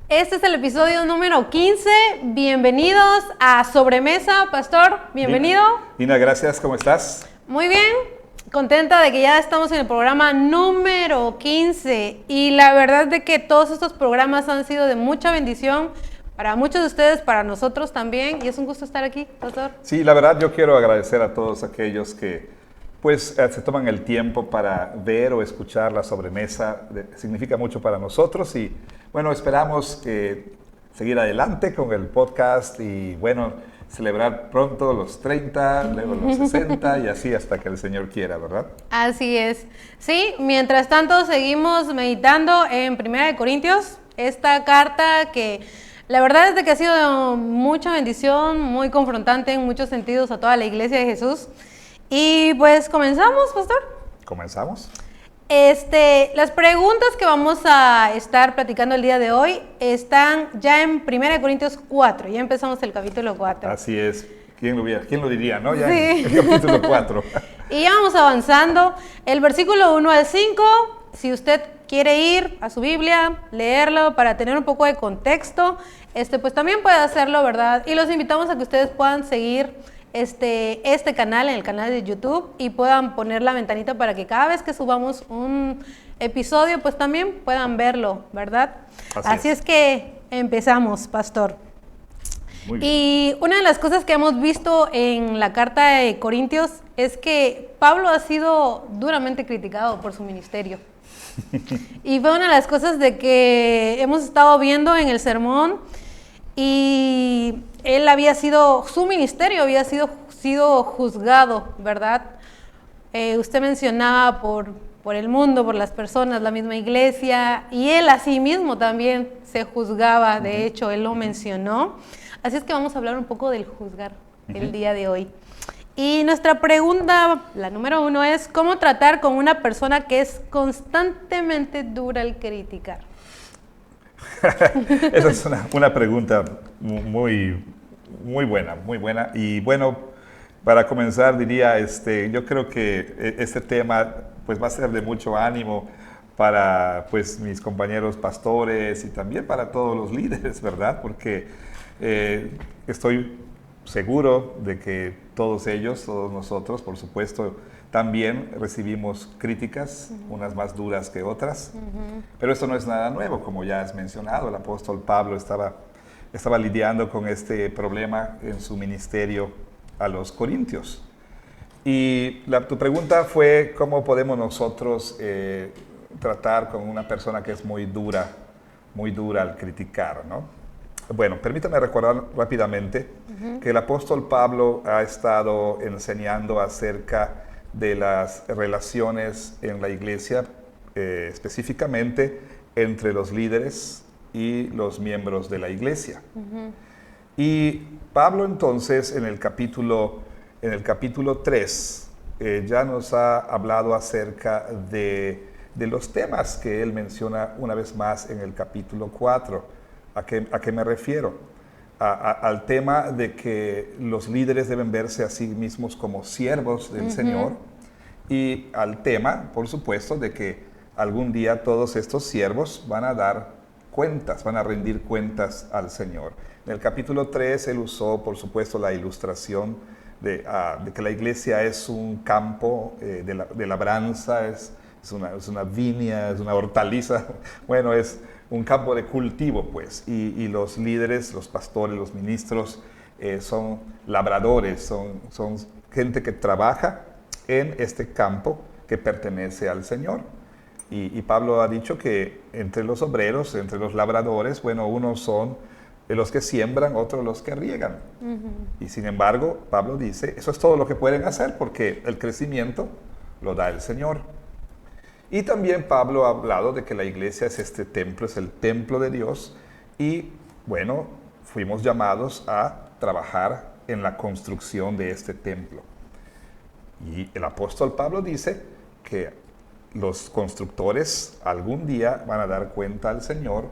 Este es el episodio número 15. Bienvenidos a Sobremesa. Pastor, bienvenido. Nina, gracias. ¿Cómo estás? Muy bien. Contenta de que ya estamos en el programa número 15. Y la verdad de que todos estos programas han sido de mucha bendición para muchos de ustedes, para nosotros también. Y es un gusto estar aquí, Pastor. Sí, la verdad yo quiero agradecer a todos aquellos que se toman el tiempo para ver o escuchar la sobremesa. Significa mucho para nosotros y bueno, esperamos seguir adelante con el podcast y bueno, celebrar pronto los 30, luego los 60 y así hasta que el Señor quiera, ¿verdad? Así es. Sí, mientras tanto seguimos meditando en 1 Corintios, esta carta que la verdad es de que ha sido de mucha bendición, muy confrontante en muchos sentidos a toda la iglesia de Jesús. Y pues comenzamos, Pastor. ¿Comenzamos? Las preguntas que vamos a estar platicando el día de hoy están ya en 1 Corintios 4. Ya empezamos el capítulo 4. Así es. ¿Quién lo diría, no? Ya Sí. en el capítulo 4. Y ya vamos avanzando. El versículo 1 al 5, si usted quiere ir a su Biblia, leerlo para tener un poco de contexto, pues también puede hacerlo, ¿verdad? Y los invitamos a que ustedes puedan seguir este canal en el canal de YouTube y puedan poner la ventanita para que cada vez que subamos un episodio pues también puedan verlo, ¿verdad? Así es que empezamos, Pastor. Muy bien. Y una de las cosas que hemos visto en la carta de Corintios es que Pablo ha sido duramente criticado por su ministerio. Y fue una de las cosas de que hemos estado viendo en el sermón. Y su ministerio había sido juzgado, ¿verdad? Usted mencionaba por el mundo, por las personas, la misma iglesia, y él a sí mismo también se juzgaba, de hecho, él lo mencionó. Así es que vamos a hablar un poco del juzgar el día de hoy. Y nuestra pregunta, la número 1, es ¿cómo tratar con una persona que es constantemente dura al criticar? Esa es una pregunta muy buena. Y bueno, para comenzar diría, yo creo que este tema pues va a ser de mucho ánimo para pues mis compañeros pastores y también para todos los líderes, ¿verdad? Porque estoy seguro de que todos nosotros, por supuesto, también recibimos críticas, unas más duras que otras, pero esto no es nada nuevo, como ya has mencionado. El apóstol Pablo estaba lidiando con este problema en su ministerio a los corintios. Y tu pregunta fue cómo podemos nosotros tratar con una persona que es muy dura al criticar, ¿no? Bueno, permítame recordar rápidamente que el apóstol Pablo ha estado enseñando acerca de las relaciones en la iglesia, específicamente entre los líderes y los miembros de la iglesia. Y Pablo entonces en el capítulo 3 ya nos ha hablado acerca de los temas que él menciona una vez más en el capítulo 4. ¿A qué me refiero? Al tema de que los líderes deben verse a sí mismos como siervos del Señor, y al tema, por supuesto, de que algún día todos estos siervos van a rendir cuentas al Señor. En el capítulo 3 él usó, por supuesto, la ilustración de que la iglesia es un campo de labranza, es una viña, es una hortaliza, bueno, es un campo de cultivo, pues, y los líderes, los pastores, los ministros son labradores, son gente que trabaja en este campo que pertenece al Señor. Y Pablo ha dicho que entre los obreros, entre los labradores, bueno, unos son los que siembran, otros los que riegan. Y sin embargo, Pablo dice, eso es todo lo que pueden hacer porque el crecimiento lo da el Señor. Y también Pablo ha hablado de que la iglesia es este templo, es el templo de Dios. Y bueno, fuimos llamados a trabajar en la construcción de este templo. Y el apóstol Pablo dice que los constructores algún día van a dar cuenta al Señor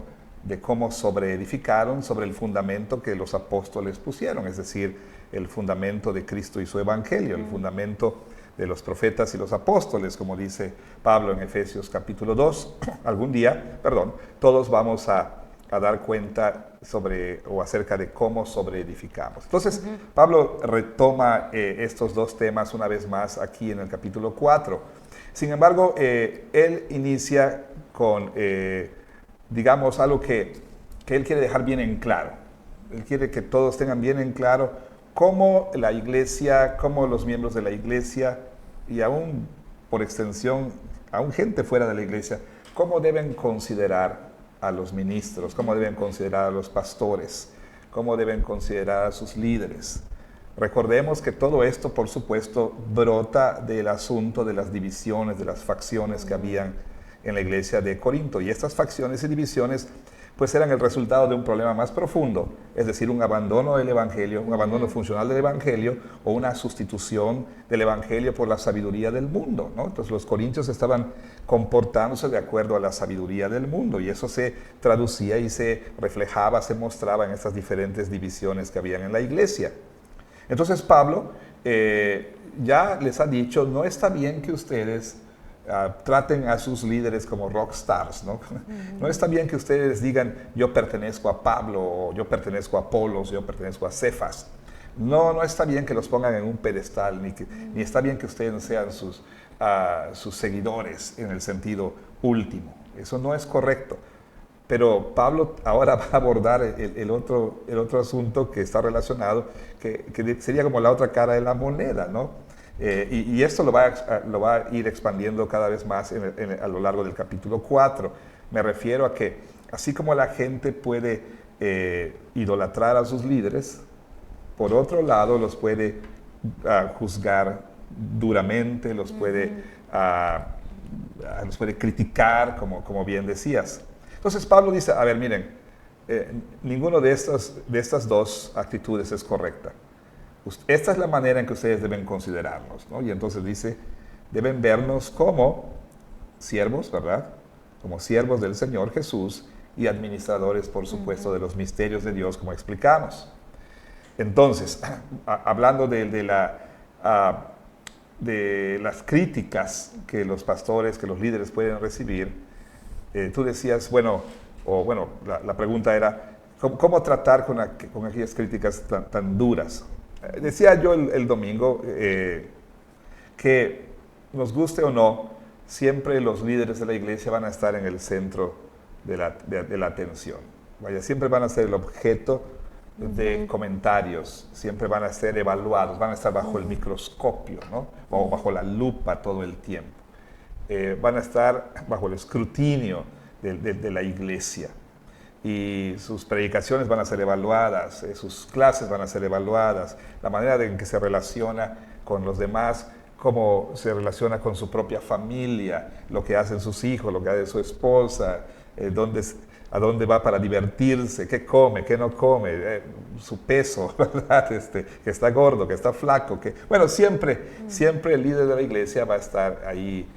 de cómo sobreedificaron sobre el fundamento que los apóstoles pusieron, es decir, el fundamento de Cristo y su evangelio, el fundamento de los profetas y los apóstoles, como dice Pablo en Efesios capítulo 2. Algún día, todos vamos a a dar cuenta sobre o acerca de cómo sobreedificamos. Entonces, Pablo retoma estos dos temas una vez más aquí en el capítulo 4. Sin embargo, él inicia con, digamos, algo que él quiere dejar bien en claro. Él quiere que todos tengan bien en claro cómo la iglesia, cómo los miembros de la iglesia y aún por extensión, aún gente fuera de la iglesia, cómo deben considerar a los ministros, cómo deben considerar a los pastores, cómo deben considerar a sus líderes. Recordemos que todo esto, por supuesto, brota del asunto de las divisiones, de las facciones que habían en la iglesia de Corinto. Y estas facciones y divisiones pues eran el resultado de un problema más profundo, es decir, un abandono del Evangelio, un abandono funcional del Evangelio o una sustitución del Evangelio por la sabiduría del mundo, ¿no? Entonces los corintios estaban comportándose de acuerdo a la sabiduría del mundo y eso se traducía y se reflejaba, se mostraba en estas diferentes divisiones que habían en la iglesia. Entonces Pablo ya les ha dicho, no está bien que ustedes traten a sus líderes como rockstars, ¿no? No está bien que ustedes digan, yo pertenezco a Pablo, o yo pertenezco a Apolos, yo pertenezco a Cefas. No está bien que los pongan en un pedestal, ni está bien que ustedes sean sus seguidores en el sentido último. Eso no es correcto. Pero Pablo ahora va a abordar el otro asunto que está relacionado, que sería como la otra cara de la moneda, ¿no? Y esto lo va a ir expandiendo cada vez más a lo largo del capítulo 4. Me refiero a que así como la gente puede idolatrar a sus líderes, por otro lado los puede juzgar duramente, los puede criticar, como bien decías. Entonces Pablo dice, a ver, miren, ninguno de estas dos actitudes es correcta. Esta es la manera en que ustedes deben considerarnos, ¿no? Y entonces dice, deben vernos como siervos, ¿verdad? Como siervos del Señor Jesús y administradores, por supuesto, de los misterios de Dios, como explicamos. Entonces, hablando de las críticas que los pastores, que los líderes pueden recibir, tú decías, la pregunta era, ¿cómo tratar con aquellas críticas tan duras? Decía yo el domingo que nos guste o no, siempre los líderes de la iglesia van a estar en el centro de la atención. Siempre van a ser el objeto de comentarios, siempre van a ser evaluados, van a estar bajo el microscopio, ¿no? O bajo la lupa todo el tiempo. Van a estar bajo el escrutinio de la iglesia. Y sus predicaciones van a ser evaluadas, sus clases van a ser evaluadas, la manera en que se relaciona con los demás, cómo se relaciona con su propia familia, lo que hacen sus hijos, lo que hace su esposa, a dónde va para divertirse, qué come, qué no come, su peso, ¿verdad? Que está gordo, que está flaco. Siempre el líder de la iglesia va a estar ahí,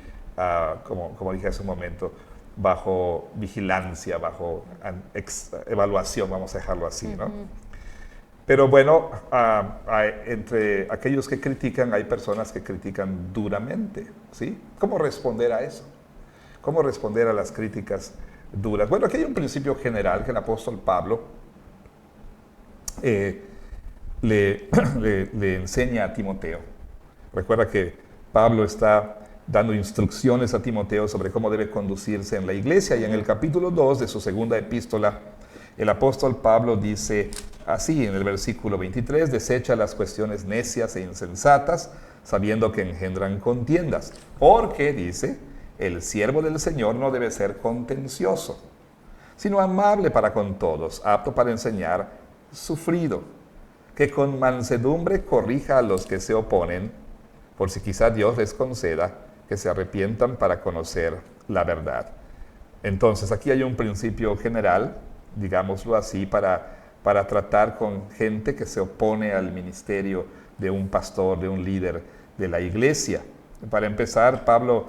como dije hace un momento, bajo vigilancia, bajo evaluación, vamos a dejarlo así, ¿no? Pero bueno, entre aquellos que critican, hay personas que critican duramente, ¿sí? ¿Cómo responder a eso? ¿Cómo responder a las críticas duras? Bueno, aquí hay un principio general que el apóstol Pablo le enseña a Timoteo. Recuerda que Pablo está dando instrucciones a Timoteo sobre cómo debe conducirse en la iglesia. Y en el capítulo 2 de su segunda epístola, el apóstol Pablo dice así en el versículo 23, desecha las cuestiones necias e insensatas, sabiendo que engendran contiendas. Porque, dice, el siervo del Señor no debe ser contencioso, sino amable para con todos, apto para enseñar, sufrido, que con mansedumbre corrija a los que se oponen, por si quizá Dios les conceda que se arrepientan para conocer la verdad. Entonces, aquí hay un principio general, digámoslo así, para tratar con gente que se opone al ministerio de un pastor, de un líder de la iglesia. Para empezar, Pablo,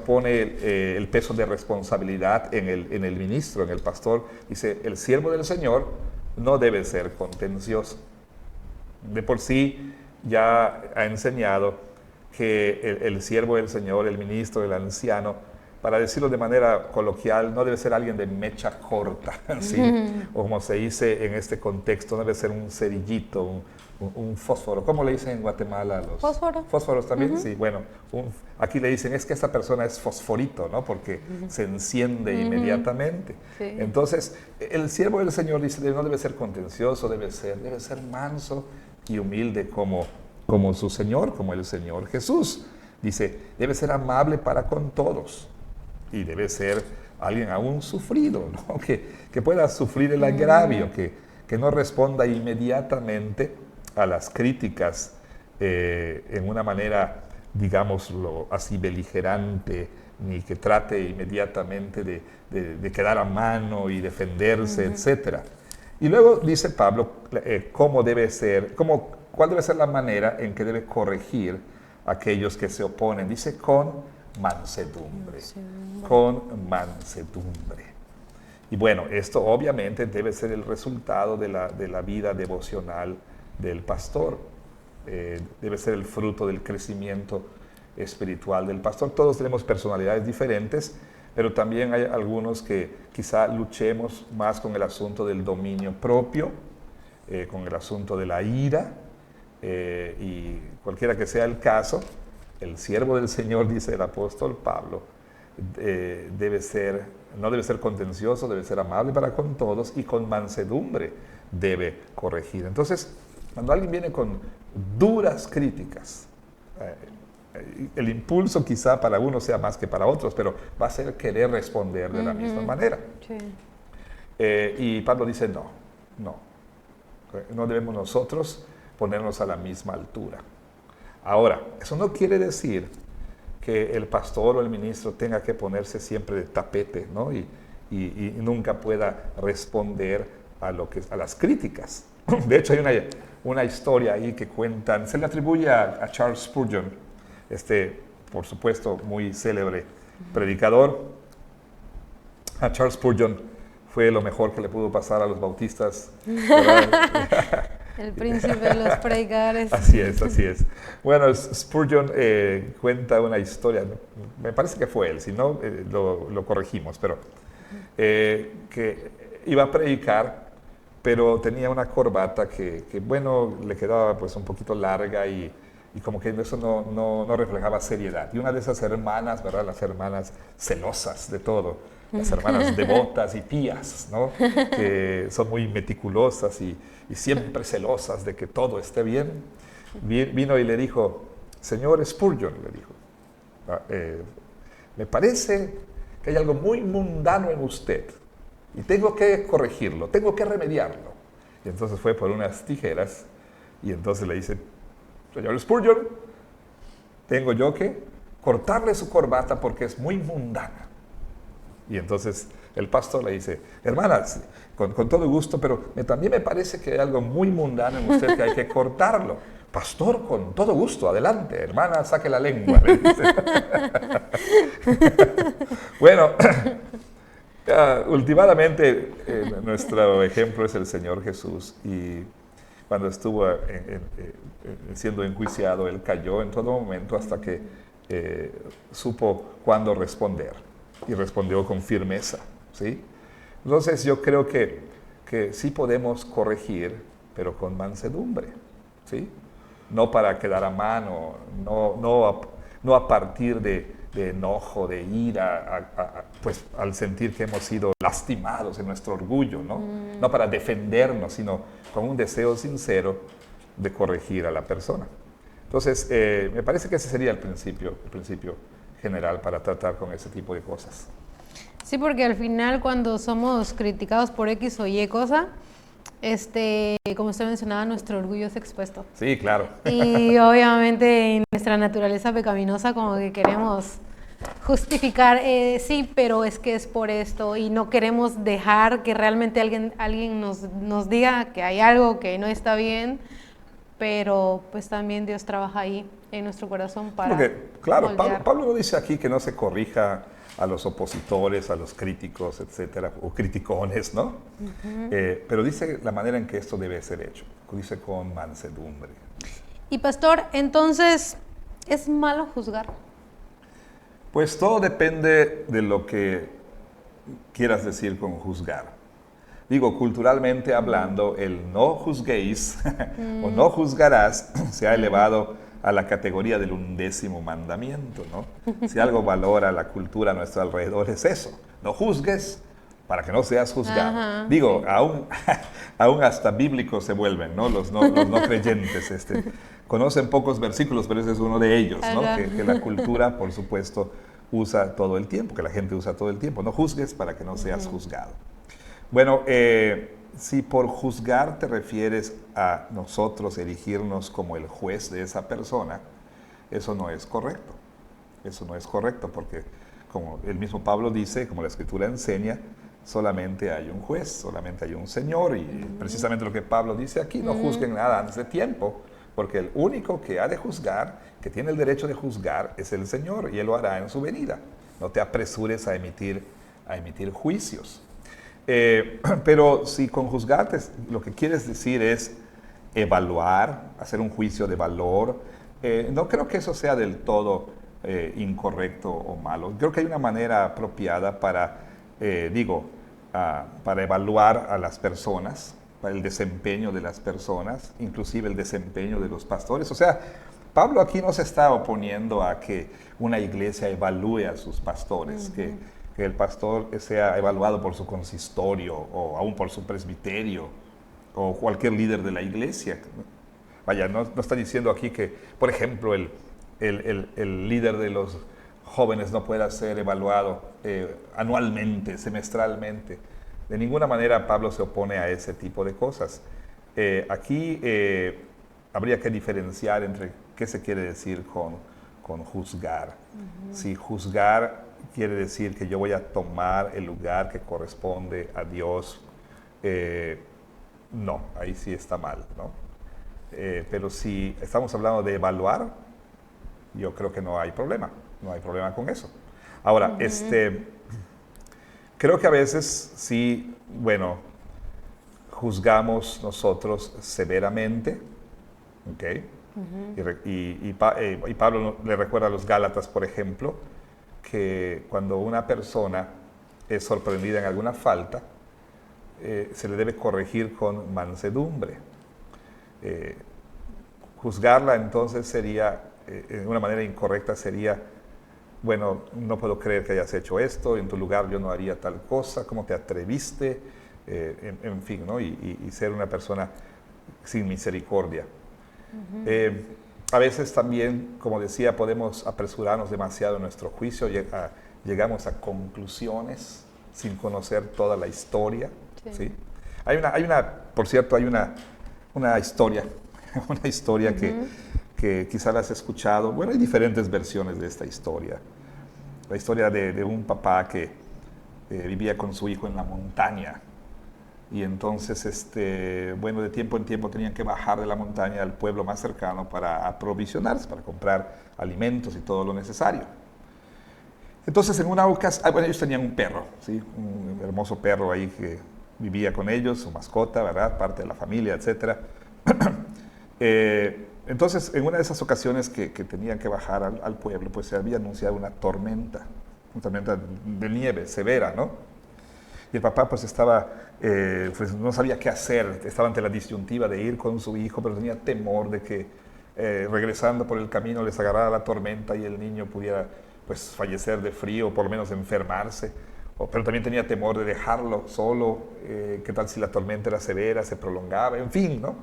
pone el peso de responsabilidad en el ministro, en el pastor. Dice, el siervo del Señor no debe ser contencioso. De por sí ya ha enseñado que el siervo del Señor, el ministro, el anciano, para decirlo de manera coloquial, no debe ser alguien de mecha corta, ¿sí? O como se dice en este contexto, no debe ser un cerillito, un fósforo. ¿Cómo le dicen en Guatemala a los Fósforo. fósforos también? Sí, bueno, aquí le dicen es que esta persona es fosforito, ¿no? Porque se enciende inmediatamente. Sí. Entonces, el siervo del Señor dice, no debe ser contencioso, debe ser manso y humilde como su Señor, como el Señor Jesús. Dice, debe ser amable para con todos y debe ser alguien aún sufrido, ¿no? que pueda sufrir el agravio, que no responda inmediatamente a las críticas en una manera, digámoslo así, beligerante, ni que trate inmediatamente de quedar a mano y defenderse, etc. Y luego dice Pablo cómo debe ser, cuál debe ser la manera en que debe corregir a aquellos que se oponen. Dice con mansedumbre, con mansedumbre. Y bueno, esto obviamente debe ser el resultado de la vida devocional del pastor. Debe ser el fruto del crecimiento espiritual del pastor. Todos tenemos personalidades diferentes, pero también hay algunos que quizá luchemos más con el asunto del dominio propio, con el asunto de la ira, y cualquiera que sea el caso, el siervo del Señor, dice el apóstol Pablo, no debe ser contencioso, debe ser amable para con todos y con mansedumbre debe corregir. Entonces, cuando alguien viene con duras críticas, el impulso quizá para unos sea más que para otros, pero va a ser querer responder de la misma manera. Sí. Y Pablo dice, no debemos nosotros ponernos a la misma altura. Ahora, eso no quiere decir que el pastor o el ministro tenga que ponerse siempre de tapete, ¿no? y nunca pueda responder a las críticas. De hecho, hay una historia ahí que cuentan, se le atribuye a Charles Spurgeon, por supuesto, muy célebre predicador. A Charles Spurgeon fue lo mejor que le pudo pasar a los bautistas. El príncipe de los predicadores. Así es. Bueno, Spurgeon cuenta una historia, me parece que fue él, si no lo corregimos, pero que iba a predicar, pero tenía una corbata que bueno, le quedaba pues un poquito larga y como que eso no reflejaba seriedad. Y una de esas hermanas, ¿verdad? Las hermanas celosas de todo, las hermanas devotas y pías, ¿no? Que son muy meticulosas y siempre celosas de que todo esté bien. Vino y le dijo, señor Spurgeon, le dijo, me parece que hay algo muy mundano en usted y tengo que corregirlo, tengo que remediarlo. Y entonces fue por unas tijeras y entonces le dice, señor Spurgeon, tengo yo que cortarle su corbata porque es muy mundana. Y entonces el pastor le dice, hermanas, con todo gusto, pero también me parece que hay algo muy mundano en usted que hay que cortarlo. Pastor, con todo gusto, adelante, hermana, saque la lengua, le dice. Bueno, últimamente nuestro ejemplo es el Señor Jesús, y cuando estuvo siendo enjuiciado, él cayó en todo momento hasta que supo cuándo responder, y respondió con firmeza, ¿sí? Entonces yo creo que sí podemos corregir, pero con mansedumbre, ¿sí? No para quedar a mano, no a partir de enojo, de ira, pues al sentir que hemos sido lastimados en nuestro orgullo, ¿no? No para defendernos, sino con un deseo sincero de corregir a la persona. Entonces, me parece que ese sería el principio general para tratar con ese tipo de cosas. Sí, porque al final cuando somos criticados por X o Y cosa, como usted mencionaba, nuestro orgullo es expuesto. Sí, claro. Y obviamente en nuestra naturaleza pecaminosa como que queremos justificar, sí, pero es que es por esto, y no queremos dejar que realmente alguien nos diga que hay algo que no está bien, pero pues también Dios trabaja ahí en nuestro corazón para porque, claro, moldear. Pablo no dice aquí que no se corrija a los opositores, a los críticos, etcétera, o criticones, ¿no? Pero dice la manera en que esto debe ser hecho, dice con mansedumbre. Y pastor, entonces, ¿es malo juzgar? Pues todo depende de lo que quieras decir con juzgar. Digo, culturalmente hablando, el no juzguéis o no juzgarás se ha elevado a la categoría del 11º mandamiento, ¿no? Si algo valora la cultura a nuestro alrededor es eso, no juzgues para que no seas juzgado. Ajá, Digo, sí. aún hasta bíblicos se vuelven, ¿no? Los no creyentes, conocen pocos versículos, pero ese es uno de ellos, ¿no? Ajá. Que la cultura, por supuesto, usa todo el tiempo, que la gente usa todo el tiempo. No juzgues para que no seas juzgado. Bueno, si por juzgar te refieres a nosotros erigirnos como el juez de esa persona, eso no es correcto. Eso no es correcto porque, como el mismo Pablo dice, como la Escritura enseña, solamente hay un juez, solamente hay un Señor. Y precisamente lo que Pablo dice aquí, no juzguen nada antes de tiempo, porque el único que ha de juzgar, que tiene el derecho de juzgar, es el Señor, y Él lo hará en su venida. No te apresures a emitir juicios. Pero si con juzgarte lo que quieres decir es evaluar, hacer un juicio de valor, no creo que eso sea del todo incorrecto o malo. Creo que hay una manera apropiada para evaluar a las personas, para el desempeño de las personas, inclusive el desempeño de los pastores. O sea, Pablo aquí no se está oponiendo a que una iglesia evalúe a sus pastores, que el pastor sea evaluado por su consistorio o aún por su presbiterio o cualquier líder de la iglesia. Vaya, no está diciendo aquí que, por ejemplo, el líder de los jóvenes no pueda ser evaluado anualmente, semestralmente. De ninguna manera Pablo se opone a ese tipo de cosas. Aquí habría que diferenciar entre qué se quiere decir con juzgar. Si juzgar quiere decir que yo voy a tomar el lugar que corresponde a Dios, no, ahí sí está mal, ¿no? Pero si estamos hablando de evaluar, yo creo que no hay problema con eso. Ahora, creo que a veces sí, bueno, juzgamos nosotros severamente, ¿ok? Y Pablo le recuerda a los Gálatas, por ejemplo, que cuando una persona es sorprendida en alguna falta, se le debe corregir con mansedumbre. Juzgarla entonces sería, de una manera incorrecta sería, bueno, no puedo creer que hayas hecho esto, en tu lugar yo no haría tal cosa, ¿cómo te atreviste? En fin, ¿no? Y ser una persona sin misericordia. A veces también, como decía, podemos apresurarnos demasiado en nuestro juicio, llegamos a conclusiones sin conocer toda la historia. ¿Sí? Por cierto, hay una historia, una historia que quizás la has escuchado. Bueno, hay diferentes versiones de esta historia. La historia de un papá que vivía con su hijo en la montaña. Y entonces, bueno, de tiempo en tiempo tenían que bajar de la montaña al pueblo más cercano para aprovisionarse, para comprar alimentos y todo lo necesario. Entonces, en una ocasión, bueno, ellos tenían un perro, ¿sí? Un hermoso perro ahí que vivía con ellos, su mascota, ¿verdad? Parte de la familia, etc. Entonces, en una de esas ocasiones que tenían que bajar al pueblo, pues se había anunciado una tormenta de nieve severa, ¿no? Y el papá pues pues no sabía qué hacer, estaba ante la disyuntiva de ir con su hijo, pero tenía temor de que regresando por el camino les agarrara la tormenta y el niño pudiera pues fallecer de frío o por lo menos enfermarse. Pero también tenía temor de dejarlo solo, qué tal si la tormenta era severa, se prolongaba, en fin, ¿no?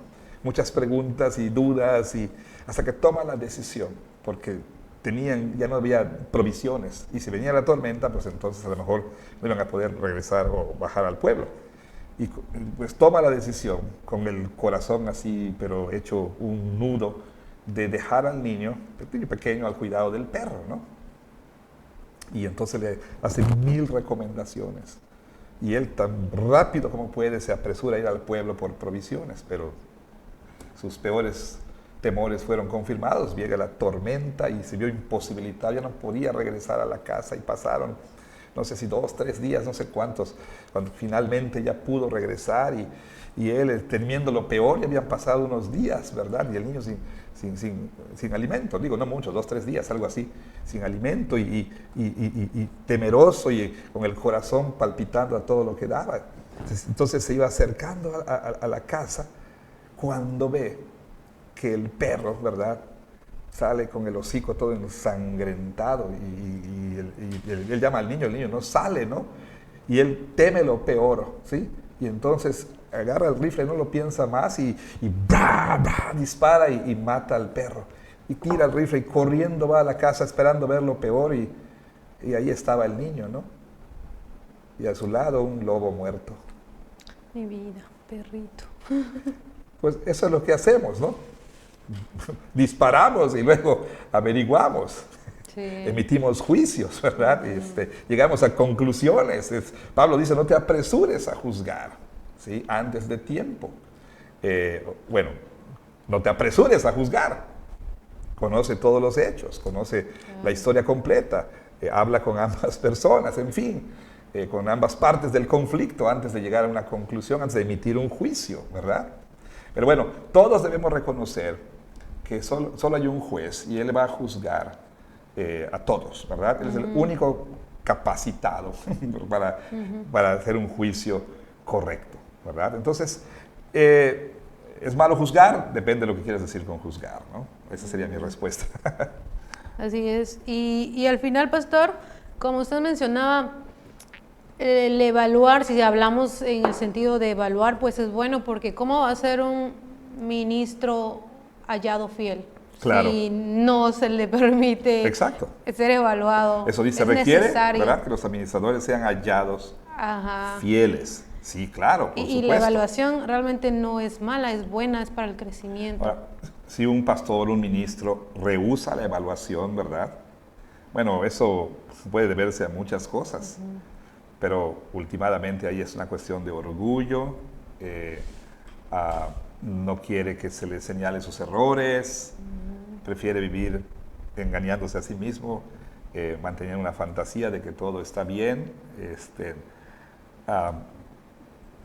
Muchas preguntas y dudas y hasta que toma la decisión, porque ya no había provisiones, y si venía la tormenta, pues entonces a lo mejor no iban a poder regresar o bajar al pueblo. Y pues toma la decisión, con el corazón así, pero hecho un nudo, de dejar al niño pequeño al cuidado del perro, ¿no? Y entonces le hace 1000 recomendaciones. Y él tan rápido como puede se apresura a ir al pueblo por provisiones, pero sus peores temores fueron confirmados. Llega la tormenta y se vio imposibilitado, ya no podía regresar a la casa y pasaron no sé si 2, 3 días, no sé cuántos, cuando finalmente ya pudo regresar y él temiendo lo peor, ya habían pasado unos días, ¿verdad? Y el niño sin alimento, digo, no mucho, 2, 3 días, algo así, sin alimento y temeroso y con el corazón palpitando a todo lo que daba. Entonces se iba acercando a la casa cuando ve que el perro, ¿verdad?, sale con el hocico todo ensangrentado y él llama al niño, el niño no sale, ¿no? Y él teme lo peor, ¿sí? Y entonces agarra el rifle, no lo piensa más y ¡bra, bra! Dispara y mata al perro. Y tira el rifle y corriendo va a la casa esperando ver lo peor y ahí estaba el niño, ¿no? Y a su lado un lobo muerto. Mi vida, perrito. Pues eso es lo que hacemos, ¿no? Disparamos y luego averiguamos. Sí. Emitimos juicios, ¿verdad? Llegamos a conclusiones. Pablo dice, no te apresures a juzgar, ¿sí?, antes de tiempo. Bueno, no te apresures a juzgar. Conoce todos los hechos, conoce la historia completa, habla con ambas personas, en fin, con ambas partes del conflicto antes de llegar a una conclusión, antes de emitir un juicio, ¿verdad? Pero bueno, todos debemos reconocer que solo hay un juez y él va a juzgar a todos, ¿verdad? Él es el único capacitado para hacer un juicio correcto, ¿verdad? Entonces, ¿es malo juzgar? Depende de lo que quieras decir con juzgar, ¿no? Esa sería mi respuesta. Así es. Y al final, pastor, como usted mencionaba, el evaluar, si hablamos en el sentido de evaluar, pues es bueno, porque ¿cómo va a ser un ministro hallado fiel? Claro. Si no se le permite Exacto. ser evaluado. Eso dice, requiere, ¿verdad?, que los administradores sean hallados fieles. Sí, claro, por supuesto. Y la evaluación realmente no es mala, es buena, es para el crecimiento. Ahora, si un pastor, un ministro rehúsa la evaluación, ¿verdad? Bueno, eso puede deberse a muchas cosas, pero últimamente ahí es una cuestión de orgullo, no quiere que se le señale sus errores, prefiere vivir engañándose a sí mismo, manteniendo una fantasía de que todo está bien.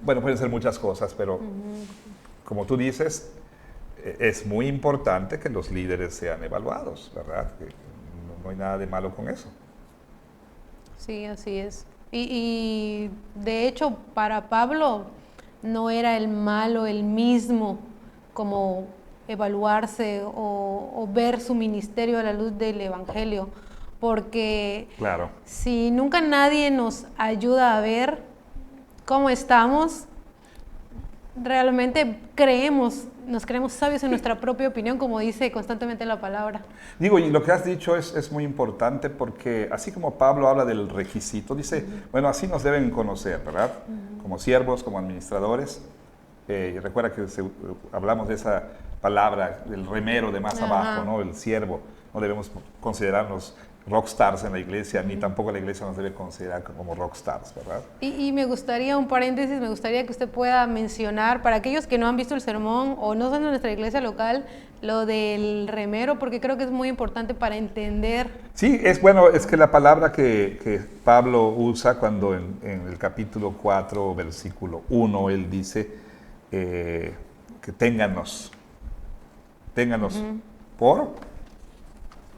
Bueno, pueden ser muchas cosas, pero como tú dices, es muy importante que los líderes sean evaluados, ¿verdad? Que no hay nada de malo con eso. Sí, así es. Y de hecho, para Pablo no era el malo el mismo como evaluarse o ver su ministerio a la luz del Evangelio, porque claro, si nunca nadie nos ayuda a ver cómo estamos, realmente nos creemos sabios en nuestra propia opinión, como dice constantemente la palabra. Digo, y lo que has dicho es muy importante, porque así como Pablo habla del requisito, dice, bueno, así nos deben conocer, ¿verdad? Como siervos, como administradores. Y recuerda que hablamos de esa palabra, del remero de más abajo, ¿no? El siervo. No debemos considerarnos rockstars en la iglesia, ni tampoco la iglesia nos debe considerar como rockstars, ¿verdad? Y me gustaría, un paréntesis, me gustaría que usted pueda mencionar, para aquellos que no han visto el sermón o no son de nuestra iglesia local, lo del remero, porque creo que es muy importante para entender. Sí, es bueno, es que la palabra que Pablo usa cuando en el capítulo 4, versículo 1, él dice que téngannos por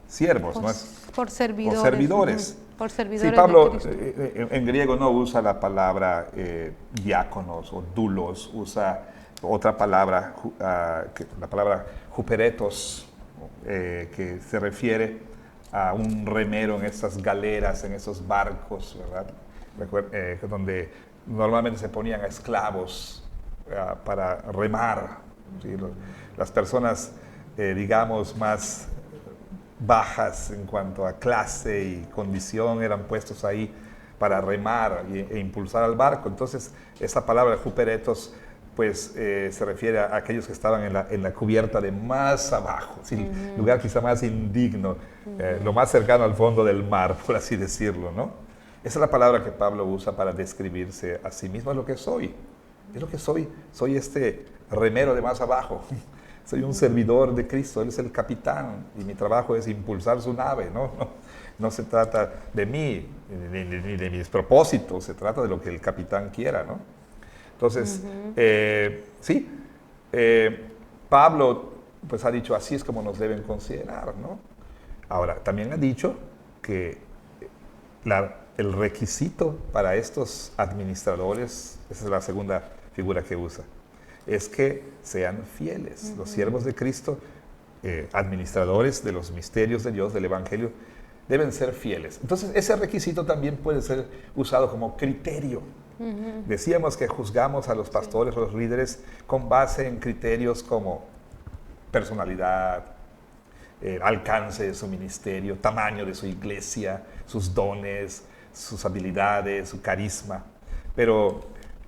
siervos, ¿no es? Por servidores. Por servidores. Por servidores. Sí, Pablo de en griego no usa la palabra diáconos o doulos, usa otra palabra, la palabra huperetos, que se refiere a un remero en esas galeras, en esos barcos, ¿verdad? Donde normalmente se ponían a esclavos para remar. ¿Sí? Las personas, digamos, más bajas en cuanto a clase y condición eran puestos ahí para remar e impulsar al barco. Entonces, esa palabra huperetos pues se refiere a aquellos que estaban en la cubierta de más abajo, ¿sí? El lugar quizá más indigno, lo más cercano al fondo del mar, por así decirlo, ¿no? Esa es la palabra que Pablo usa para describirse a sí mismo. Es lo que soy, soy este remero de más abajo, soy un servidor de Cristo, Él es el capitán y mi trabajo es impulsar su nave, ¿no? No se trata de mí, ni de mis propósitos, se trata de lo que el capitán quiera, ¿no? Entonces, sí, Pablo pues ha dicho, así es como nos deben considerar, ¿no? Ahora, también ha dicho que el requisito para estos administradores, esa es la segunda figura que usa, es que sean fieles. Los siervos de Cristo, administradores de los misterios de Dios, del Evangelio, deben ser fieles. Entonces, ese requisito también puede ser usado como criterio. Decíamos que juzgamos a los pastores, a los líderes, con base en criterios como personalidad, alcance de su ministerio, tamaño de su iglesia, sus dones, sus habilidades, su carisma. Pero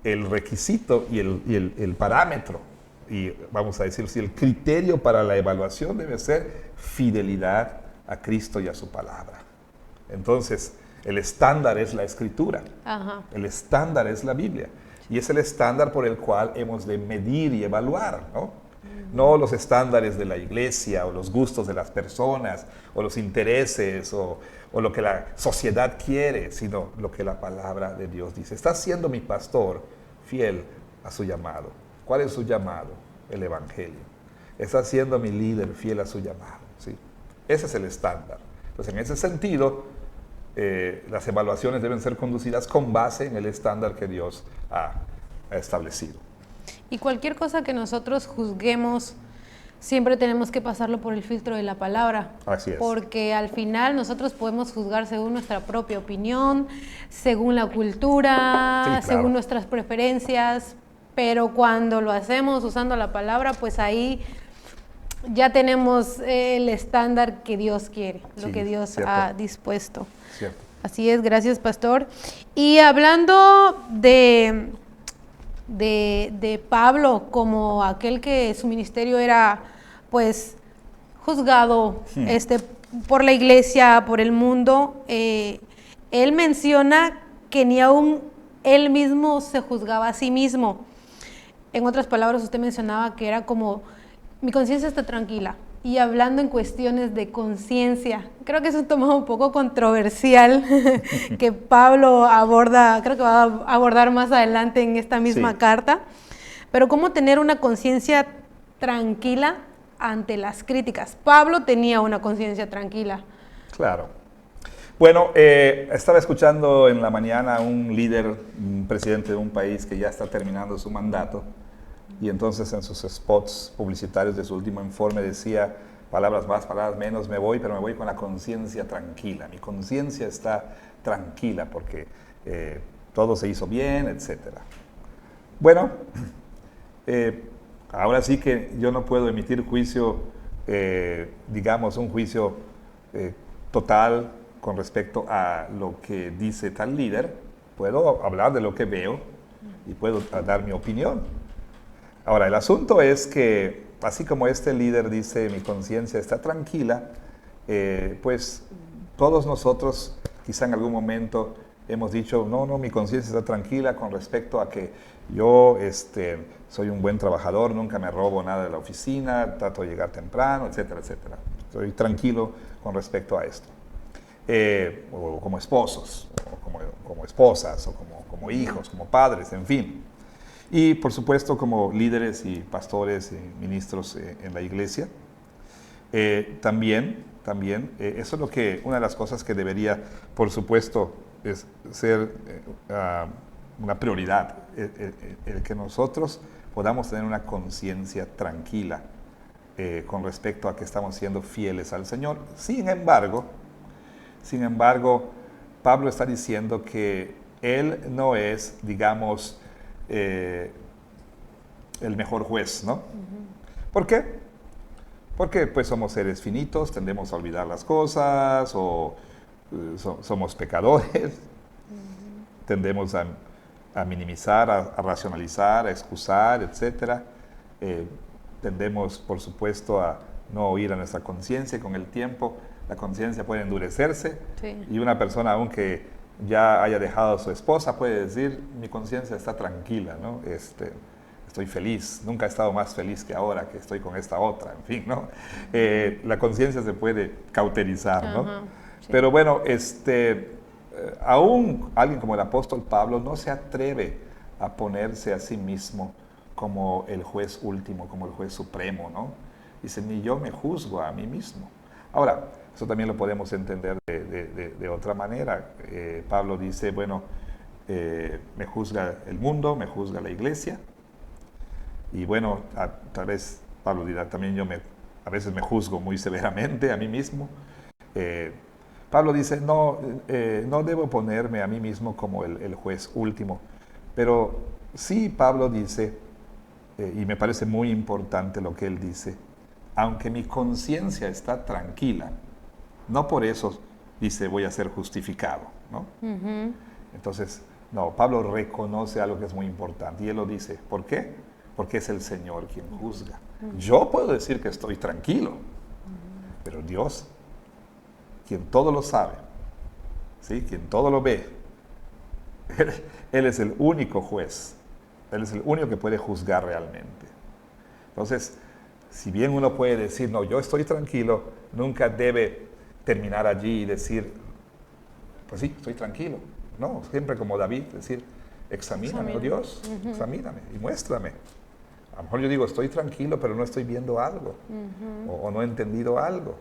el requisito y el parámetro, y vamos a decir, el criterio para la evaluación debe ser fidelidad a Cristo y a su palabra. Entonces, el estándar es la Escritura. Ajá. El estándar es la Biblia. Y es el estándar por el cual hemos de medir y evaluar, ¿no? No los estándares de la iglesia o los gustos de las personas o los intereses o lo que la sociedad quiere, sino lo que la palabra de Dios dice. ¿Está siendo mi pastor fiel a su llamado? ¿Cuál es su llamado? El Evangelio. ¿Está siendo mi líder fiel a su llamado? ¿Sí? Ese es el estándar. Entonces, en ese sentido, las evaluaciones deben ser conducidas con base en el estándar que Dios ha establecido. Y cualquier cosa que nosotros juzguemos, siempre tenemos que pasarlo por el filtro de la palabra. Así es. Porque al final nosotros podemos juzgar según nuestra propia opinión, según la cultura, sí, claro, según nuestras preferencias, pero cuando lo hacemos usando la palabra, pues ahí ya tenemos el estándar que Dios quiere, lo que Dios ha dispuesto. Cierto. Así es, gracias, pastor. Y hablando de Pablo como aquel que su ministerio era pues juzgado por la iglesia, por el mundo, él menciona que ni aún él mismo se juzgaba a sí mismo. En otras palabras, usted mencionaba que era como, mi conciencia está tranquila. Y hablando en cuestiones de conciencia, creo que es un tema un poco controversial que Pablo aborda, creo que va a abordar más adelante en esta misma carta. Pero cómo tener una conciencia tranquila ante las críticas. Pablo tenía una conciencia tranquila. Claro. Bueno, estaba escuchando en la mañana a un líder, un presidente de un país que ya está terminando su mandato. Y entonces en sus spots publicitarios de su último informe decía, palabras más, palabras menos, me voy, pero me voy con la conciencia tranquila. Mi conciencia está tranquila porque todo se hizo bien, etc. Bueno, ahora sí que yo no puedo emitir juicio, digamos, un juicio total con respecto a lo que dice tal líder. Puedo hablar de lo que veo y puedo dar mi opinión. Ahora, el asunto es que, así como este líder dice, mi conciencia está tranquila, pues todos nosotros quizá en algún momento hemos dicho, no, mi conciencia está tranquila con respecto a que yo soy un buen trabajador, nunca me robo nada de la oficina, trato de llegar temprano, etcétera, etcétera. Estoy tranquilo con respecto a esto. O como esposos, o como esposas, o como hijos, como padres, en fin. Y por supuesto como líderes y pastores y ministros en la iglesia. También eso es lo que, una de las cosas que debería, por supuesto, es ser una prioridad, el que nosotros podamos tener una conciencia tranquila con respecto a que estamos siendo fieles al Señor. Sin embargo, Pablo está diciendo que él no es, digamos, el mejor juez, ¿no? ¿Por qué? Porque pues somos seres finitos, tendemos a olvidar las cosas o somos pecadores, tendemos a minimizar, a racionalizar, a excusar, etc. Tendemos, por supuesto, a no oír a nuestra conciencia. Con el tiempo la conciencia puede endurecerse y una persona, aunque ya haya dejado a su esposa, puede decir, mi conciencia está tranquila, ¿no? estoy feliz, nunca he estado más feliz que ahora que estoy con esta otra, en fin, ¿no? La conciencia se puede cauterizar, ¿no? Ajá, sí. Pero bueno, aún alguien como el apóstol Pablo no se atreve a ponerse a sí mismo como el juez último, como el juez supremo, ¿no? Dice, ni yo me juzgo a mí mismo. Ahora, eso también lo podemos entender de otra manera. Pablo dice, bueno, me juzga el mundo, me juzga la iglesia, y bueno, tal vez Pablo dirá, también a veces me juzgo muy severamente a mí mismo. Pablo dice, no debo ponerme a mí mismo como el juez último, pero sí Pablo dice, y me parece muy importante lo que él dice, aunque mi conciencia está tranquila, no por eso dice voy a ser justificado, ¿no? Ujú. Entonces, no, Pablo reconoce algo que es muy importante y él lo dice. ¿Por qué? Porque es el Señor quien juzga. Yo puedo decir que estoy tranquilo, pero Dios, quien todo lo sabe, ¿sí? Quien todo lo ve, Él es el único juez. Él es el único que puede juzgar realmente. Entonces, si bien uno puede decir, no, yo estoy tranquilo, nunca debe terminar allí y decir, pues sí, estoy tranquilo. No, siempre como David, decir, examíname, oh Dios, examíname y muéstrame. A lo mejor yo digo, estoy tranquilo, pero no estoy viendo algo, o no he entendido algo.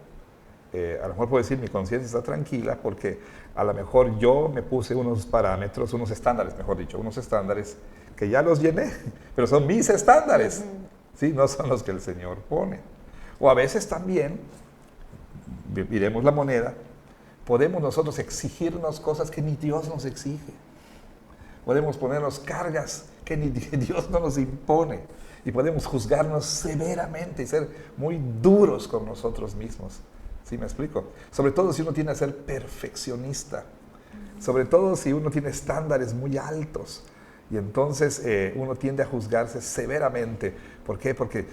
A lo mejor puedo decir, mi conciencia está tranquila porque a lo mejor yo me puse unos parámetros, unos estándares, mejor dicho, unos estándares que ya los llené, pero son mis estándares, ¿sí? No son los que el Señor pone. O a veces también, miremos la moneda, podemos nosotros exigirnos cosas que ni Dios nos exige. Podemos ponernos cargas que ni Dios no nos impone. Y podemos juzgarnos severamente y ser muy duros con nosotros mismos. ¿Sí me explico? Sobre todo si uno tiende a ser perfeccionista. Sobre todo si uno tiene estándares muy altos. Y entonces uno tiende a juzgarse severamente. ¿Por qué? Porque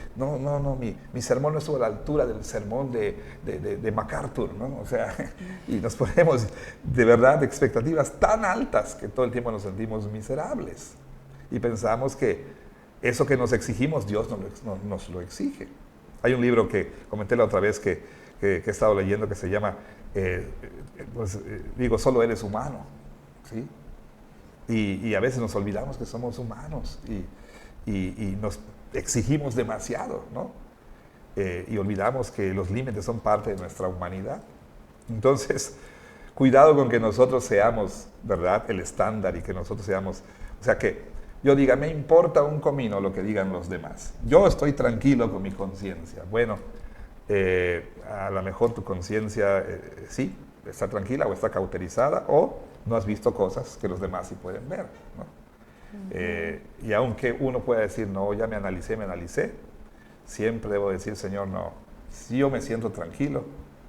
mi sermón no estuvo a la altura del sermón de MacArthur, ¿no? O sea, y nos ponemos de verdad expectativas tan altas que todo el tiempo nos sentimos miserables. Y pensamos que eso que nos exigimos, Dios nos lo exige. Hay un libro que comenté la otra vez que he estado leyendo que se llama, solo eres humano, ¿sí? Y a veces nos olvidamos que somos humanos y nos exigimos demasiado, ¿no? Y olvidamos que los límites son parte de nuestra humanidad. Entonces, cuidado con que nosotros seamos, ¿verdad?, el estándar y que nosotros seamos, o sea, que yo diga, me importa un comino lo que digan los demás. Yo estoy tranquilo con mi conciencia. Bueno, a lo mejor tu conciencia sí, está tranquila o está cauterizada o no has visto cosas que los demás sí pueden ver, ¿no? Y aunque uno pueda decir, no, ya me analicé, siempre debo decir, Señor, no, si yo me siento tranquilo,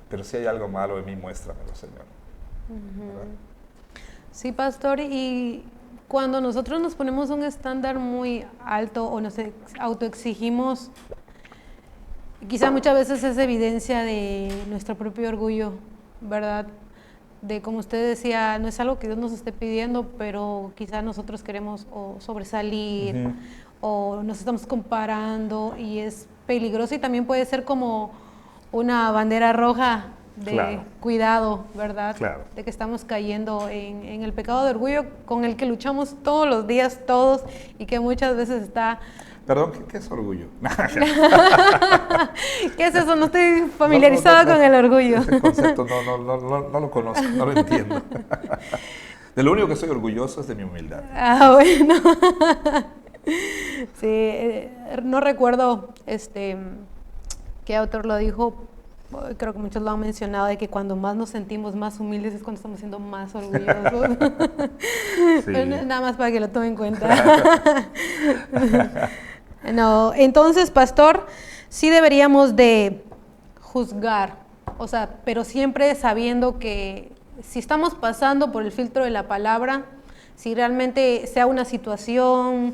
pero si hay algo malo en mí, muéstramelo, Señor. ¿Verdad? Sí, pastor, y cuando nosotros nos ponemos un estándar muy alto o nos autoexigimos, quizá muchas veces es evidencia de nuestro propio orgullo, ¿verdad? De, como usted decía, no es algo que Dios nos esté pidiendo, pero quizá nosotros queremos o sobresalir o nos estamos comparando y es peligroso y también puede ser como una bandera roja de cuidado, ¿verdad? Claro. De que estamos cayendo en el pecado de orgullo con el que luchamos todos los días, todos, y que muchas veces está... Perdón, ¿qué es orgullo? ¿Qué es eso? No estoy familiarizada con el orgullo. Ese concepto no lo conozco, no lo entiendo. De lo único que soy orgulloso es de mi humildad. Ah, bueno. Sí, no recuerdo qué autor lo dijo. Creo que muchos lo han mencionado, de que cuando más nos sentimos más humildes es cuando estamos siendo más orgullosos. Sí. Nada más para que lo tomen en cuenta. No, entonces, pastor, sí deberíamos de juzgar, o sea, pero siempre sabiendo que si estamos pasando por el filtro de la palabra, si realmente sea una situación,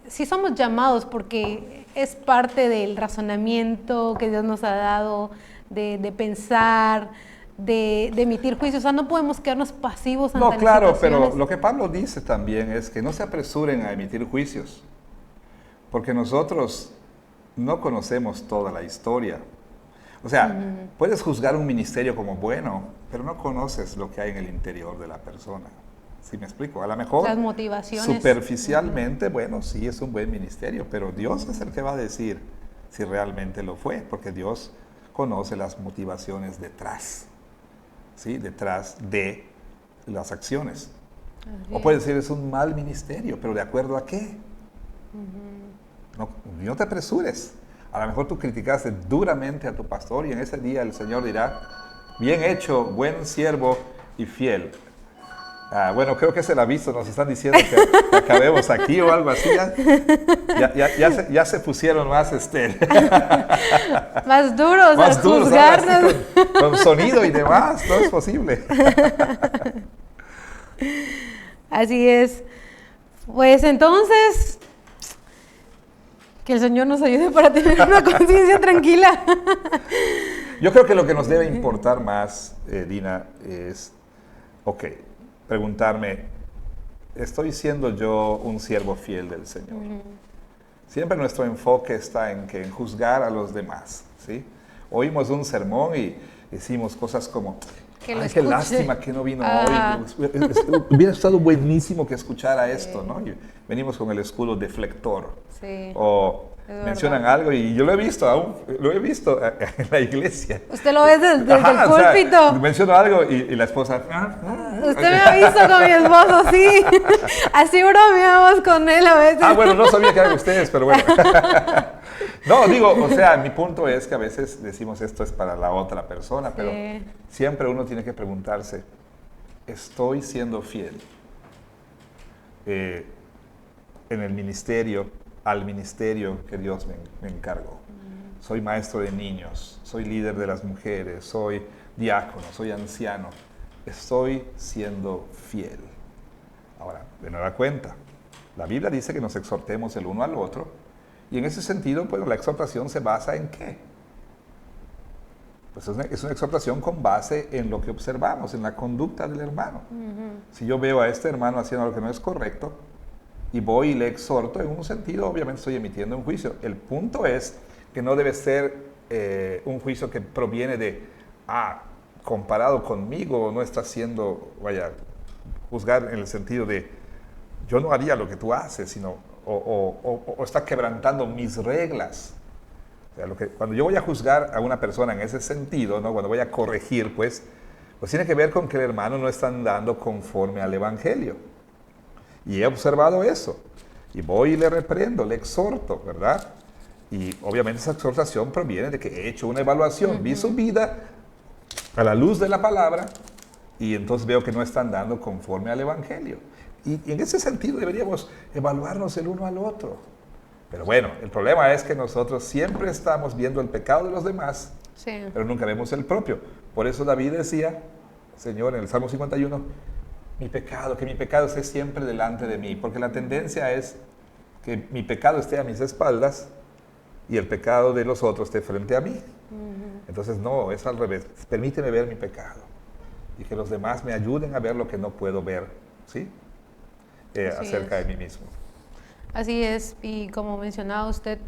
si somos llamados porque es parte del razonamiento que Dios nos ha dado, de pensar, de emitir juicios, o sea, no podemos quedarnos pasivos ante las situaciones. Pero lo que Pablo dice también es que no se apresuren a emitir juicios. porque nosotros no conocemos toda la historia. O sea, puedes juzgar un ministerio como bueno, pero no conoces lo que hay en el interior de la persona. ¿Sí me explico? A lo mejor, las motivaciones. Superficialmente, bueno, sí es un buen ministerio, pero Dios es el que va a decir si realmente lo fue, porque Dios conoce las motivaciones detrás, ¿sí? Detrás de las acciones. O puede decir, es un mal ministerio, pero ¿de acuerdo a qué? No te apresures. A lo mejor tú criticaste duramente a tu pastor y en ese día el Señor dirá, bien hecho, buen siervo y fiel. Bueno, creo que es el aviso, nos están diciendo que acabemos aquí o algo así. Ya se pusieron más más duros más a duros, juzgarnos. Con sonido y demás, no es posible. Así es. Pues entonces, que el Señor nos ayude para tener una conciencia tranquila. Yo creo que lo que nos debe importar más, Dina, es, preguntarme, ¿estoy siendo yo un siervo fiel del Señor? Siempre nuestro enfoque está en juzgar a los demás, ¿sí? Oímos un sermón y decimos cosas como, qué lástima que no vino hoy. Hubiera estado buenísimo que escuchara esto, ¿no? Y venimos con el escudo deflector. Sí. O mencionan algo y yo lo he visto en la iglesia. ¿Usted lo ve desde el púlpito? O sea, menciono algo y la esposa... Usted me ha visto con mi esposo, sí. Así bromeamos con él a veces. Bueno, no sabía que eran ustedes, pero bueno. No, digo, o sea, mi punto es que a veces decimos esto es para la otra persona, pero siempre uno tiene que preguntarse, ¿estoy siendo fiel en el ministerio, al ministerio que Dios me encargó? Soy maestro de niños, soy líder de las mujeres, soy diácono, soy anciano. Estoy siendo fiel. Ahora, de nueva cuenta, la Biblia dice que nos exhortemos el uno al otro, y en ese sentido, pues la exhortación se basa en ¿qué? Pues es una exhortación con base en lo que observamos, en la conducta del hermano. Si yo veo a este hermano haciendo algo que no es correcto, y voy y le exhorto, en un sentido obviamente estoy emitiendo un juicio. El punto es que no debe ser un juicio que proviene de, comparado conmigo, no está haciendo, juzgar en el sentido de, yo no haría lo que tú haces, sino, o está quebrantando mis reglas. O sea, cuando yo voy a juzgar a una persona en ese sentido, ¿no? Cuando voy a corregir, pues tiene que ver con que el hermano no está andando conforme al Evangelio. Y he observado eso. Y voy y le reprendo, le exhorto, ¿verdad? Y obviamente esa exhortación proviene de que he hecho una evaluación, vi su vida a la luz de la palabra, y entonces veo que no está andando conforme al Evangelio. Y en ese sentido deberíamos evaluarnos el uno al otro. Pero bueno, el problema es que nosotros siempre estamos viendo el pecado de los demás, pero nunca vemos el propio. Por eso David decía, Señor, en el Salmo 51, que mi pecado esté siempre delante de mí, porque la tendencia es que mi pecado esté a mis espaldas y el pecado de los otros esté frente a mí. Entonces no, es al revés. Permíteme ver mi pecado y que los demás me ayuden a ver lo que no puedo ver, ¿sí? Acerca de mí mismo. Así es, y como mencionaba usted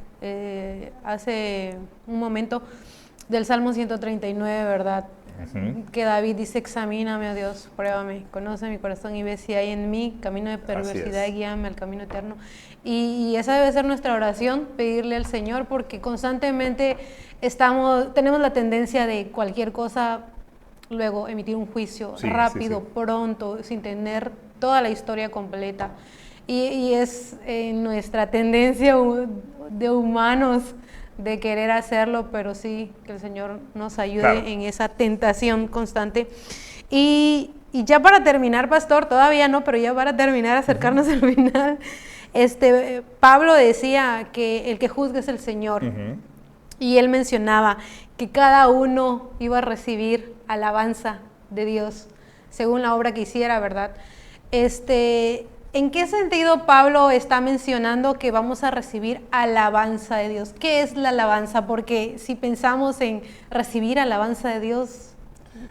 hace un momento del Salmo 139, ¿verdad? Que David dice, examíname, oh Dios, pruébame, conoce mi corazón y ve si hay en mí camino de perversidad y guíame al camino eterno. Y esa debe ser nuestra oración, pedirle al Señor, porque constantemente tenemos la tendencia de cualquier cosa, luego emitir un juicio rápido, pronto, sin tener toda la historia completa. Y es nuestra tendencia de humanos de querer hacerlo, pero sí, que el Señor nos ayude en esa tentación constante. Y ya para terminar, pastor, todavía no, pero ya para terminar, acercarnos al final, Pablo decía que el que juzga es el Señor. Y él mencionaba que cada uno iba a recibir alabanza de Dios, según la obra que hiciera, ¿verdad? ¿En qué sentido Pablo está mencionando que vamos a recibir alabanza de Dios? ¿Qué es la alabanza? Porque si pensamos en recibir alabanza de Dios,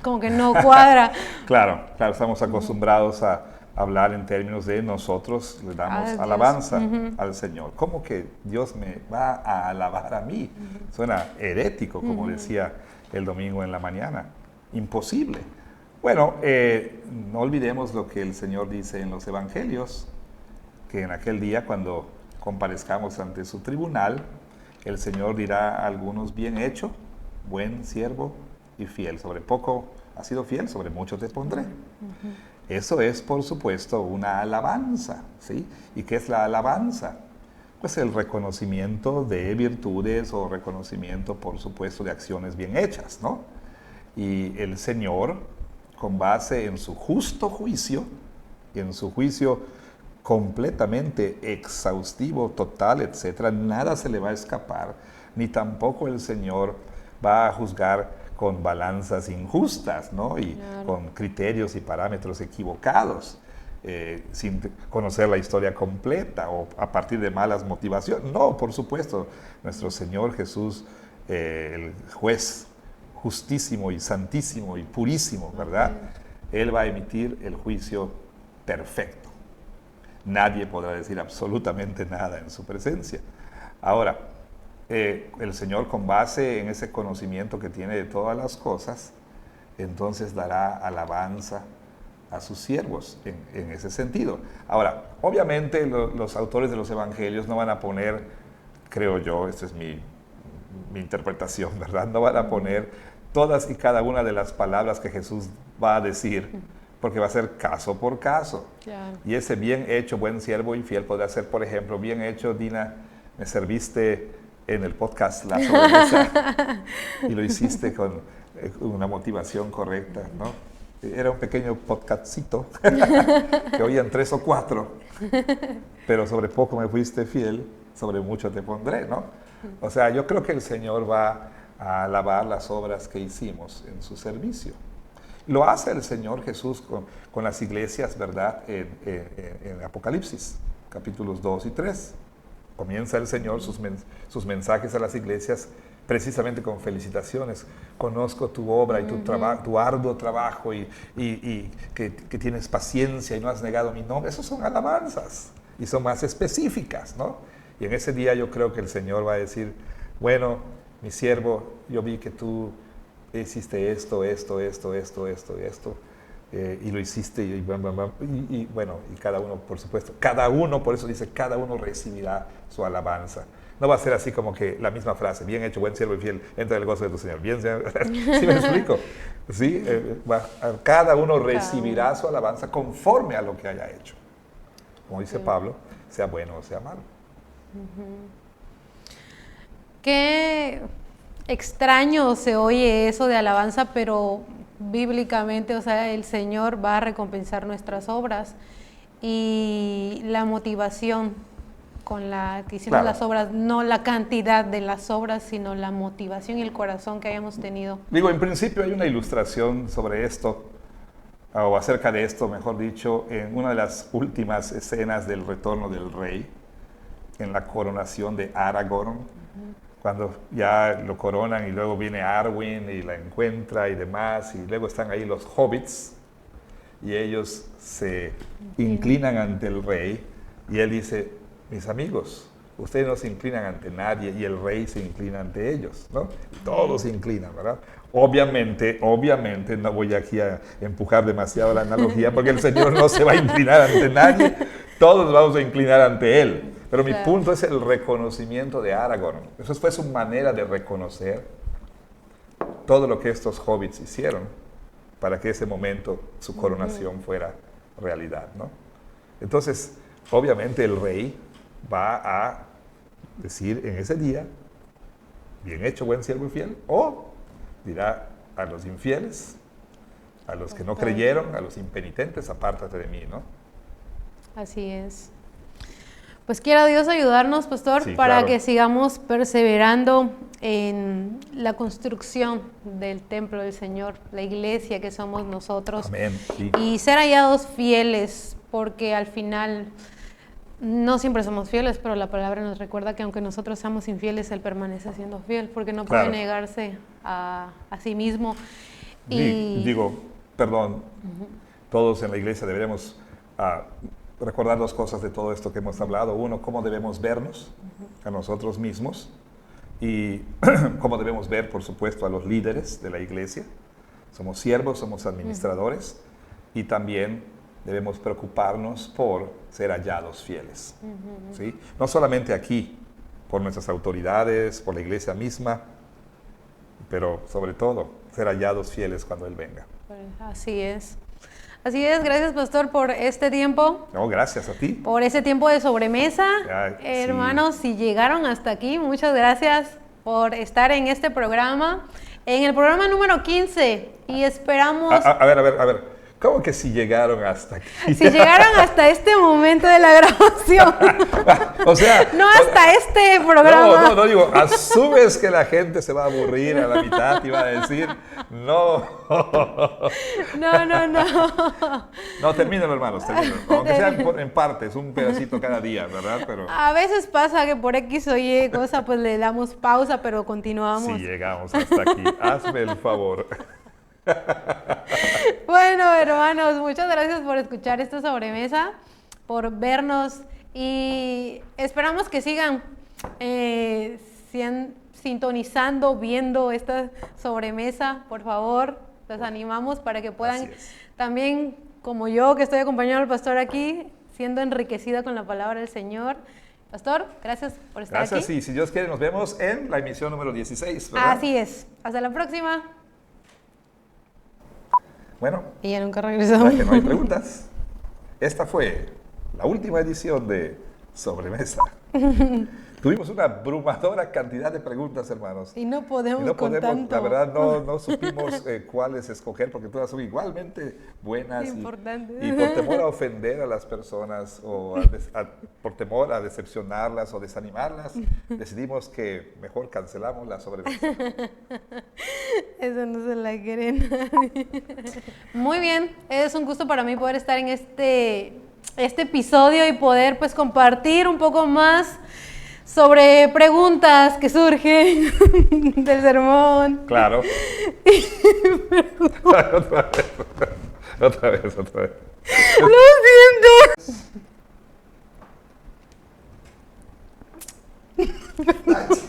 como que no cuadra. Claro, estamos acostumbrados a hablar en términos de nosotros le damos alabanza al Señor. ¿Cómo que Dios me va a alabar a mí? Suena herético, como decía el domingo en la mañana. Imposible. Bueno, no olvidemos lo que el Señor dice en los Evangelios, que en aquel día cuando comparezcamos ante su tribunal, el Señor dirá a algunos: bien hecho, buen siervo y fiel. Sobre poco has sido fiel, sobre mucho te pondré. Eso es, por supuesto, una alabanza, ¿sí? ¿Y qué es la alabanza? Pues el reconocimiento de virtudes o reconocimiento, por supuesto, de acciones bien hechas, ¿no? Y el Señor, con base en su justo juicio, y en su juicio completamente exhaustivo, total, etcétera, nada se le va a escapar, ni tampoco el Señor va a juzgar con balanzas injustas, ¿no? Y con criterios y parámetros equivocados, sin conocer la historia completa o a partir de malas motivaciones. No, por supuesto, nuestro Señor Jesús, el juez justísimo y santísimo y purísimo, ¿verdad? Él va a emitir el juicio perfecto. Nadie podrá decir absolutamente nada en su presencia. Ahora, el Señor, con base en ese conocimiento que tiene de todas las cosas, entonces dará alabanza a sus siervos en ese sentido. Ahora, obviamente los autores de los evangelios no van a poner, creo yo, esta es mi interpretación, ¿verdad? No van a poner todas y cada una de las palabras que Jesús va a decir, porque va a ser caso por caso. Claro. Y ese bien hecho, buen siervo y fiel podrá ser, por ejemplo, bien hecho, Dina, me serviste en el podcast La Sobremesa y lo hiciste con una motivación correcta, ¿no? Era un pequeño podcastcito que oían 3 o 4, pero sobre poco me fuiste fiel, sobre mucho te pondré, ¿no? O sea, yo creo que el Señor va a alabar las obras que hicimos en su servicio. Lo hace el Señor Jesús con las iglesias, ¿verdad? En Apocalipsis, capítulos 2 y 3. Comienza el Señor sus mensajes a las iglesias precisamente con felicitaciones. Conozco tu obra y tu arduo trabajo y que tienes paciencia y no has negado mi nombre. Esas son alabanzas y son más específicas, ¿no? Y en ese día yo creo que el Señor va a decir: bueno, mi siervo, yo vi que tú hiciste esto, y lo hiciste, y bueno, y cada uno, por supuesto, por eso dice, cada uno recibirá su alabanza. No va a ser así como que la misma frase: bien hecho, buen siervo y fiel, entra en el gozo de tu Señor. Bien, ¿sí me explico? ¿Sí? Cada uno recibirá su alabanza conforme a lo que haya hecho. Como dice Pablo, sea bueno o sea malo. Qué extraño se oye eso de alabanza, pero bíblicamente, o sea, el Señor va a recompensar nuestras obras y la motivación con la que hicimos las obras, no la cantidad de las obras, sino la motivación y el corazón que hayamos tenido. Digo, en principio hay una ilustración sobre esto, o acerca de esto, mejor dicho, en una de las últimas escenas del retorno del rey, en la coronación de Aragorn, cuando ya lo coronan y luego viene Arwen y la encuentra y demás, y luego están ahí los hobbits, y ellos se inclinan ante el rey, y él dice: mis amigos, ustedes no se inclinan ante nadie, y el rey se inclina ante ellos, ¿no? Todos se inclinan, ¿verdad? Obviamente, no voy aquí a empujar demasiado la analogía, porque el Señor no se va a inclinar ante nadie, todos vamos a inclinar ante Él. Pero mi punto es el reconocimiento de Aragorn. Eso fue su manera de reconocer todo lo que estos hobbits hicieron para que ese momento, su coronación, fuera realidad, ¿no? Entonces, obviamente el rey va a decir en ese día: bien hecho, buen siervo y fiel, o dirá a los infieles, a los que no creyeron, a los impenitentes: apártate de mí, ¿no? Así es. Pues quiera Dios ayudarnos, pastor, para que sigamos perseverando en la construcción del templo del Señor, la iglesia que somos nosotros. Amén. Sí. Y ser hallados fieles, porque al final no siempre somos fieles, pero la palabra nos recuerda que aunque nosotros seamos infieles, Él permanece siendo fiel, porque no puede negarse a sí mismo. Digo, perdón, todos en la iglesia deberemos recordar dos cosas de todo esto que hemos hablado. Uno, cómo debemos vernos a nosotros mismos y cómo debemos ver, por supuesto, a los líderes de la iglesia. Somos siervos, somos administradores y también debemos preocuparnos por ser hallados fieles. ¿Sí? No solamente aquí, por nuestras autoridades, por la iglesia misma, pero sobre todo ser hallados fieles cuando Él venga. Así es. Así es, gracias pastor por este tiempo. No, gracias a ti. Por ese tiempo de sobremesa. Hermanos, si llegaron hasta aquí, muchas gracias por estar en este programa. En el programa número 15 y esperamos... A ver. ¿Cómo que si llegaron hasta aquí? Si llegaron hasta este momento de la grabación. O sea... No hasta este programa. No, digo, asumes que la gente se va a aburrir a la mitad y va a decir, no. No. No, termínalo, hermanos, termínalo. Aunque sea en partes, un pedacito cada día, ¿verdad? Pero... A veces pasa que por X o Y cosa, pues le damos pausa, pero continuamos. Si llegamos hasta aquí, hazme el favor. Bueno, hermanos, muchas gracias por escuchar esta sobremesa, por vernos y esperamos que sigan sintonizando, viendo esta sobremesa. Por favor, los animamos para que puedan también, como yo, que estoy acompañando al pastor aquí, siendo enriquecida con la palabra del Señor. Pastor, gracias por estar aquí. Gracias, y si Dios quiere nos vemos en la emisión número 16, ¿verdad? Así es. Hasta la próxima. Bueno, y ya nunca regresamos. Ya que no hay preguntas, esta fue la última edición de Sobremesa. Tuvimos una abrumadora cantidad de preguntas, hermanos. Y no podemos con tanto. La verdad, no supimos cuáles escoger, porque todas son igualmente buenas. Importantes. Y por temor a ofender a las personas, o por temor a decepcionarlas o desanimarlas, decidimos que mejor cancelamos la sobremesa. Eso no se la quiere nadie. Muy bien, es un gusto para mí poder estar en este episodio y poder pues compartir un poco más sobre preguntas que surgen del sermón. Claro. Otra vez. Lo siento.